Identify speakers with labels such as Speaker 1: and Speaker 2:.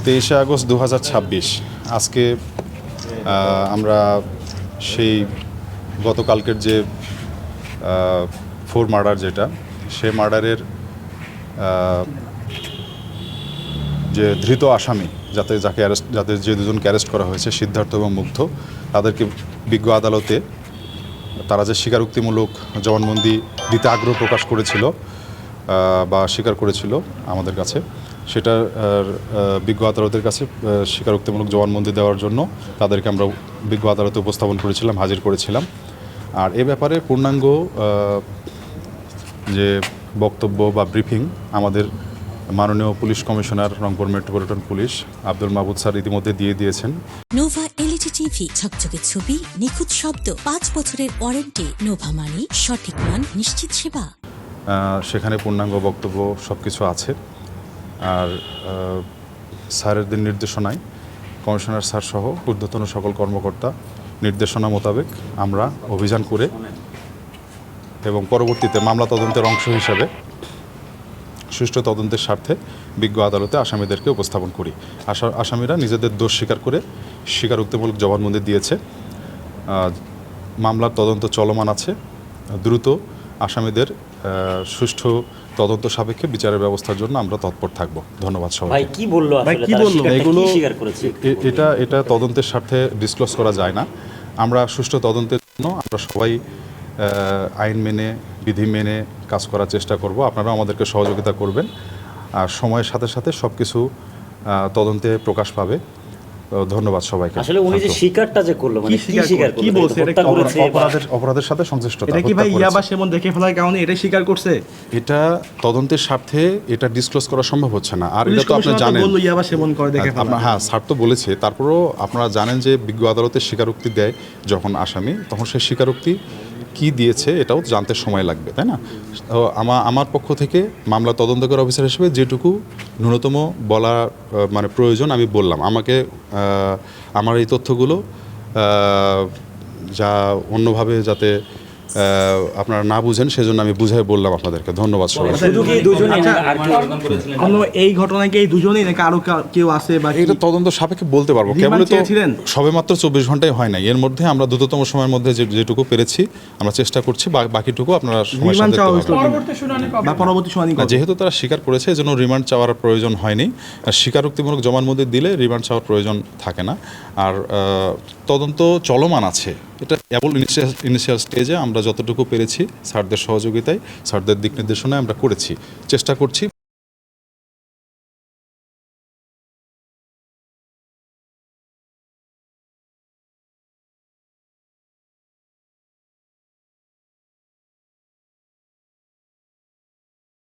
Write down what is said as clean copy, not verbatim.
Speaker 1: 23শে August 2026 আজকে আমরা সেই গতকালকের যে 4 মার্ডার যেটা সেই মার্ডারের যে ধৃত আসামি যাতে যে দুজনকে অ্যারেস্ট করা হয়েছে সিদ্ধার্থ এবং মুগ্ধ তাদেরকে বিজ্ঞ আদালতে তারা যে স্বীকারোক্তিমূলক জবানবন্দি দিতে আগ্রহ প্রকাশ করেছিল বা স্বীকার করেছিল আমাদের কাছে সেটা বিজ্ঞ আদালতের কাছে স্বীকারোক্তিমূলক জবানবন্দি দেওয়ার জন্য তাদেরকে আমরা বিজ্ঞ আদালতে উপস্থাপন করেছিলাম, হাজির করেছিলাম। আর এ ব্যাপারে পূর্ণাঙ্গ যে বক্তব্য বা ব্রিফিং আমাদের মাননীয় police commissioner Rangpur metropolitan police Abdul Mahbub sir ইতিমধ্যে দিয়ে দিয়েছেন।
Speaker 2: নোভা এলইডি টিভি, ঝকঝকে ছবি, নিখুঁত শব্দ, 5 বছরের ওয়ারেন্টি। নোভা মানে সঠিক মান, নিশ্চিত সেবা।
Speaker 1: সেখানে পূর্ণাঙ্গ বক্তব্য সব কিছু আছে। আর স্যারের নির্দেশনায় কমিশনার স্যার সহ ঊর্ধ্বতন সকল কর্মকর্তা নির্দেশনা মোতাবেক আমরা অভিযান করে এবং পরবর্তীতে মামলা তদন্তের অংশ হিসাবে সুষ্ঠু তদন্তের স্বার্থে বিজ্ঞ আদালতে আসামিদেরকে উপস্থাপন করি। আসামিরা নিজেদের দোষ স্বীকার করে স্বীকারোক্তিমূলক জবানবন্দি দিয়েছে। মামলার তদন্ত চলমান আছে। দ্রুত আসামিদের সুষ্ঠু তদন্ত সাপেক্ষে বিচারের ব্যবস্থার জন্য আমরা তৎপর থাকব। ধন্যবাদ সবাই।
Speaker 3: ভাই কি বললো আসলে
Speaker 1: এগুলো
Speaker 3: স্বীকার করেছে?
Speaker 1: এটা তদন্তের স্বার্থে ডিসক্লোজ করা যায় না। আমরা সুষ্ঠু তদন্তের জন্য আমরা সবাই আইন মেনে বিধি মেনে কাজ করার চেষ্টা করব। আপনারাও আমাদেরকে সহযোগিতা করবেন। আর সময়ের সাথে সাথে সব কিছু তদন্তে প্রকাশ পাবে। ধন্যবাদ সবাইকে।
Speaker 3: আসলে উনি যে স্বীকারটা যে করলো মানে কি স্বীকার করলো?
Speaker 4: কি বলছে? এটা
Speaker 1: অপরাধের সাথে সংশ্লিষ্টতা।
Speaker 4: এটা কি ভাই ইয়াবা সেবন দেখে ফেলার কারণে এটা স্বীকার করছে?
Speaker 1: এটা তদন্তের স্বার্থে এটা ডিসক্লোজ করা সম্ভব হচ্ছে না। আর এটা তো আপনি জানেন,
Speaker 4: বললো ইয়াবা সেবন করে দেখে ফেলা।
Speaker 1: হ্যাঁ, স্যার তো বলেছে। তারপরেও আপনারা জানেন যে বিজ্ঞ আদালতে স্বীকারোক্তি দেয় যখন আসামি, তখন সেই স্বীকারোক্তি কি দিয়েছে এটাও জানতে সময় লাগবে, তাই না? তো আমার পক্ষ থেকে মামলা তদন্তকারী অফিসার হিসেবে যেটুকু ন্যূনতম বলা মানে প্রয়োজন আমি বললাম। আমাকে আমার এই তথ্যগুলো যা অন্যভাবে যাতে আপনারা না বুঝেন সেজন্য আমি বুঝাই বললাম আপনাদেরকে। ধন্যবাদ সবাই।
Speaker 4: এই ঘটনায় কি এই দুজনেই নাকি আরো কেউ আছে? বা
Speaker 1: এটা তদন্ত সাপেক্ষে বলতে পারবো। কেবল তো সবেমাত্র 24 ঘন্টায় হয় নাই। এর মধ্যে আমরা দ্রুততম সময়ের মধ্যে যেটুকু পেরেছি আমরা চেষ্টা করছি। বাকিটুকু আপনারা যেহেতু তারা স্বীকার করেছে এজন্য রিমান্ড চাওয়ার প্রয়োজন হয়নি। স্বীকারোক্তিমূলক জবানবন্দি দিলে রিমান্ড চাওয়ার প্রয়োজন থাকে না। আর তদন্ত চলমান আছে। এটা কেবল ইনিশিয়াল স্টেজে আমরা যতটুকু পেরেছি স্যারদের সহযোগিতায়, স্যারদের দিক নির্দেশনায় আমরা করেছি, চেষ্টা করছি।